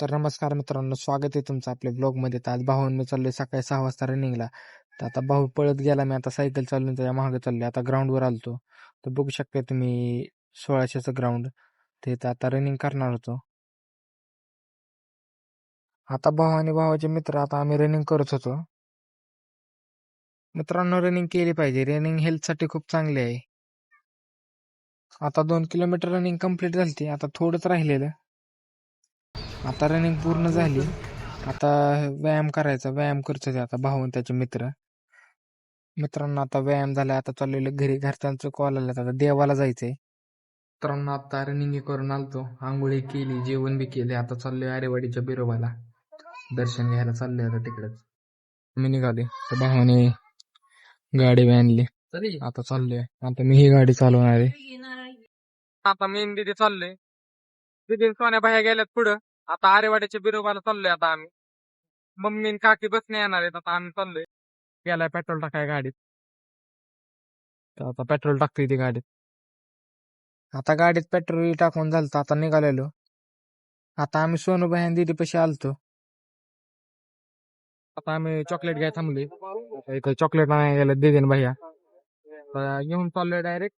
तर नमस्कार मित्रांनो, स्वागत आहे तुमचं आपल्या ब्लॉगमध्ये. तर आज भाऊन मी चाललोय सकाळी 6 वाजता रनिंगला. तर आता भाऊ पळत गेला, मी आता सायकल चालवून त्याच्या मागे चाललोय. आता ग्राउंडवर आलतो. तर बघू शकता तुम्ही 1600चं ग्राउंड. ते तर आता रनिंग करणार होतो. आता भाऊ आणि भावाचे मित्र, आता आम्ही रनिंग करत होतो. मित्रांनो, रनिंग केली पाहिजे. रनिंग हेल्थसाठी खूप चांगली आहे. आता 2 किलोमीटर रनिंग कंप्लीट झाली. आता थोडंच राहिलेलं. आता रनिंग पूर्ण झाली. आता व्यायाम करायचा. व्यायाम करत होते आता भाऊ आणि त्याचे मित्र. मित्रांनो, आता व्यायाम झाला. आता चाललेलं घरी. घरच्यांचं कॉल आला, आता देवाला जायचंय. मित्रांनो, आता रनिंग करून आलतो. आंघोळी केली, जेवण बी केले. आता चाललोय आरेवाडीच्या बिरोबाला दर्शन घ्यायला. चाललोय आता तिकडेच. मी निघाले तर भावाने गाडी आणली. आता चाललोय. आता मी ही गाडी चालवणार आहे. आता मी आणि दीदी चाललोय. दीदी सोन्या बाह्या गेल्यात पुढं. आता आरेवाडीच्या बिरोबाला चाललोय आता आम्ही. मम्मी आणि काकी बसने येणार आहेत. आता आम्ही चाललोय. गेलाय पेट्रोल टाकाय गाडीत. तर आता पेट्रोल टाकतोय ती गाडीत. आता गाडीत पेट्रोल टाकून झालं, आता निघालेलो. आता आम्ही सोनूबाई आणि दीदी पाशी आलतो. आता आम्ही चॉकलेट घ्याय थांबलोय. इथं चॉकलेट नाही गेलं दीदी भैया. घेऊन चाललोय डायरेक्ट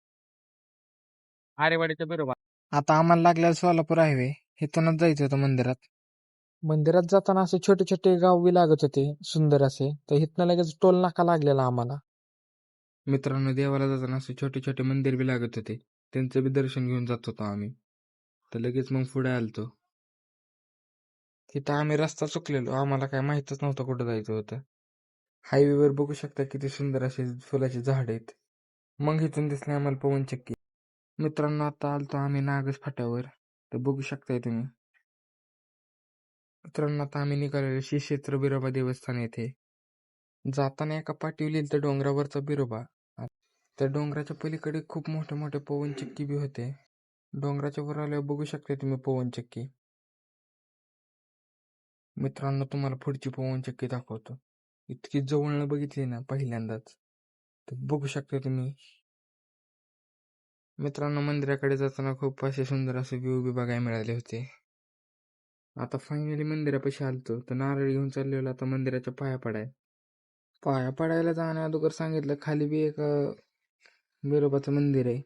आरेवाडीच्या बरोबर. आता आम्हाला लागलेला सोलापूर हायवे. इथूनच जायचं होतं मंदिरात. मंदिरात जाताना असे छोटे छोटे गाव बी लागत होते, सुंदर असे. तर इथनं लगेच टोल नाका लागलेला आम्हाला. मित्रांनो, देवाला जाताना असे छोटे छोटे मंदिर बी लागत होते. त्यांचं बी दर्शन घेऊन जात होतो आम्ही. तर लगेच मग पुढे आलतो. तिथं आम्ही रस्ता चुकलेलो. आम्हाला काय माहितच नव्हतं कुठं जायचं होतं. हायवेवर बघू शकता किती सुंदर असे फुलाचे झाड आहेत. मग इथून दिसले आम्हाला पवनचक्की. मित्रांनो, आता आलतो आम्ही नागस फाट्यावर. तर बघू शकताय तुम्ही. मित्रांनो, आता आम्ही निघालेलो श्री क्षेत्र बिरोबा देवस्थान येथे. जाताना एका पाठीवर लिहिलं तर डोंगरावरचा बिरोबा. त्या डोंगराच्या पलीकडे खूप मोठे मोठे पवनचक्की बी होते. डोंगराच्या वर आल्यावर बघू शकता तुम्ही पवनचक्की. मित्रांनो, तुम्हाला पुढची पवनचक्की दाखवतो. इतकी जवळनं बघितली ना पहिल्यांदाच. तर बघू शकता तुम्ही. मित्रांनो, मंदिराकडे जाताना खूप असे सुंदर असे व्ह्यू बी बघायला मिळाले होते. आता फायनली मंदिरापाशी आलतो. तर नारळ घेऊन चाललेलो आता मंदिराच्या पाया पडायला जाण्या अगोदर सांगितलं खाली बी एक बिरोबाचं मंदिर आहे.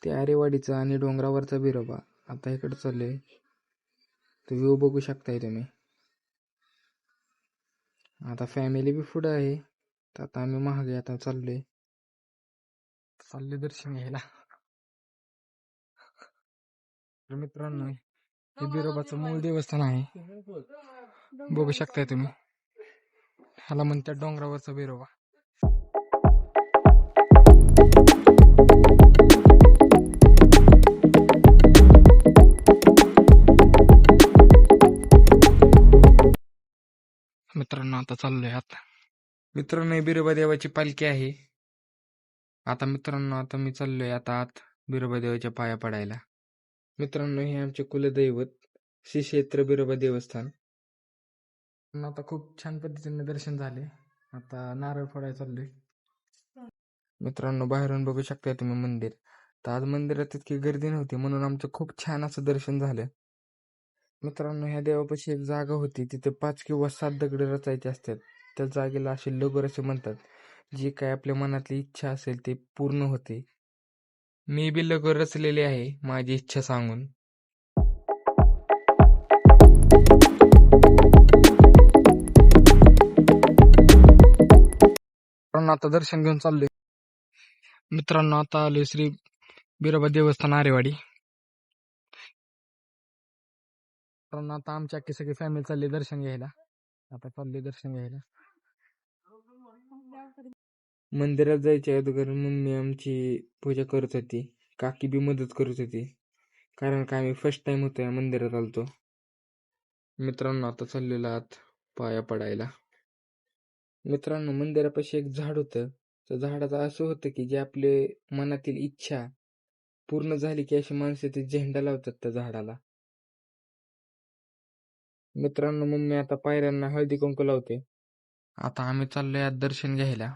ते आरेवाडीचं आणि डोंगरावरचा बिरोबा. आता इकडे चाललोय. तो व्ह्यू बघू शकताय तुम्ही. आता फॅमिली बी पुढं आहे. तर आता आम्ही महागे आता चाललोय दर्शन घ्यायला. तर मित्रांनो, हे बिरोबाचं मूळ देवस्थान आहे. बघू शकताय तुम्ही. ह्याला म्हणतात डोंगरावरचा बिरोबा. मित्रांनो, आता चाललोय मित्रांनो, बिरोबा देवाची पालखी आहे. आता मित्रांनो, आता मी चाललोय आता आत बिरोबा देवाच्या पाया पडायला. मित्रांनो, हे आमचे कुलदैवत श्री क्षेत्र बिरोबा देवस्थान. आता खूप छान पद्धतीने दर्शन झाले. आता नारळ फोडायला चाललोय. मित्रांनो, बाहेरून बघू शकता तुम्ही मंदिर. तर आज मंदिरात इतकी गर्दी नव्हती, म्हणून आमचं खूप छान असं दर्शन झालं. मित्रांनो, ह्या देवापाशी एक जागा होती. तिथे 5 किंवा 7 दगड रचायचे असतात. त्या जागेला असे लगोर असे म्हणतात. जी काय आपल्या मनातली इच्छा असेल ते पूर्ण होते. मी बी लगोर रचलेले आहे माझी इच्छा सांगून. आता दर्शन घेऊन चाललोय. मित्रांनो, आता आलोय श्री बिरोबा देवस्थान आरेवाडी. आता आमची अख्खी सगळी फॅमिली चालली दर्शन घ्यायला. आता चाललोय दर्शन घ्यायला. मंदिरात जायच्या अगोदर मम्मी आमची पूजा करत होती. काकी बी मदत करत होती. कारण का आम्ही फर्स्ट टाइम होतो या मंदिरात आलतो. मित्रांनो, आता चाललेलो आत पाया पडायला. मित्रांनो, मंदिरापाशी एक झाड होतं. त्या झाडाचं असं होतं की जे आपले मनातील इच्छा पूर्ण झाली की अशी माणसं ते झेंडा लावतात त्या झाडाला. मित्रांनो, मम्मी आता पायऱ्यांना हळदी कुंकू लावते. आता आम्ही चाललोय आत दर्शन घ्यायला.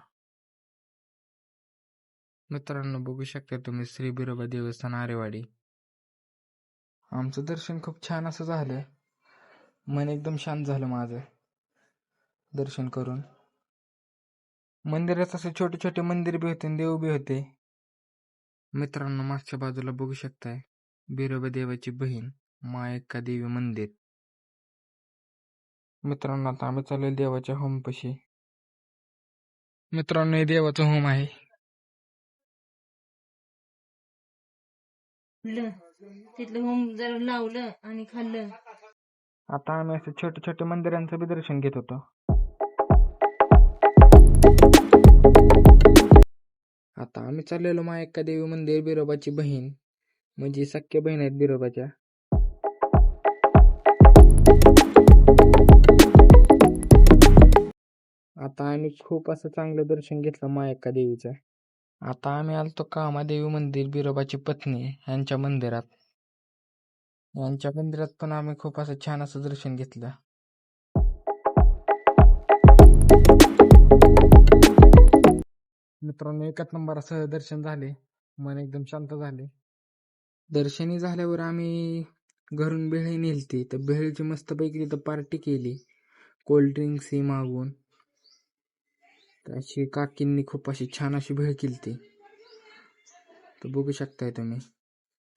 मित्रांनो, बघू शकता तुम्ही श्री बिरोबा देवस्थान आरेवाडी. आमचं दर्शन खूप छान असं झालं. मन एकदम शांत झालं माझं दर्शन करून. मंदिरात असे छोटे छोटे मंदिर बी होते आणि देव बी होते. मित्रांनो, मागच्या बाजूला बघू शकताय बिरोबा देवाची बहीण मायक्का देवी मंदिर. मित्रांनो, आता आम्ही चाललोय देवाच्या होम पशी. मित्रांनो, हे देवाचं होम आहे. तिथलं होम जरा लावलं आणि खाल्लं. आता आम्ही असं छोटे छोटे मंदिरांचं बी दर्शन घेत होतो. आता आम्ही चाललेलो मायक्का देवी मंदिर, बिरोबाची बहीण म्हणजे सख्या बहीण आहेत बिरोबाच्या. आता आम्ही खूप असं चांगलं दर्शन घेतलं मायक्का देवीचं. आता आम्ही आलतो कामादेवी मंदिर, बिरोबाची पत्नी यांच्या मंदिरात. यांच्या मंदिरात पण आम्ही खूप असं छान असं दर्शन घेतलं. मित्रांनो, एकच नंबर असं दर्शन झाले. मन एकदम शांत झाले. दर्शनी झाल्यावर आम्ही घरून भेळ नेलती, तर भेळची मस्तपैकी तिथं पार्टी केली, कोल्ड्रिंक्स ही मागवून. अशी काकींनी खूप अशी छान अशी भेळ केलती, तर बघू शकताय तुम्ही.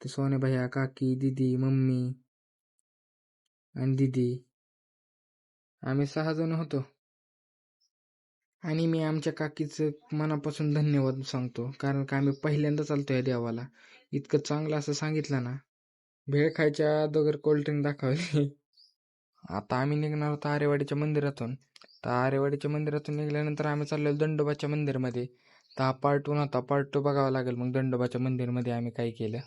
तर सोने भैया, काकी, दीदी, मम्मी आणि दीदी, आम्ही 6 जण होतो. आणि मी आमच्या काकीचं मनापासून धन्यवाद सांगतो, कारण का आम्ही पहिल्यांदाच आलतो या देवाला. इतकं चांगलं असं सांगितलं ना. भेळ खायच्या अगोदर कोल्ड्रिंक दाखवली. आता आम्ही निघणार होतो आरेवाडीच्या मंदिरातून. तर आरेवाडीच्या मंदिरातून निघाल्यानंतर आम्ही चाललेलो दंडोबाच्या मंदिरमध्ये. तर हा पार्ट 1 होता. पार्ट 2 बघावा लागेल मग दंडोबाच्या मंदिरमध्ये आम्ही काय केलं.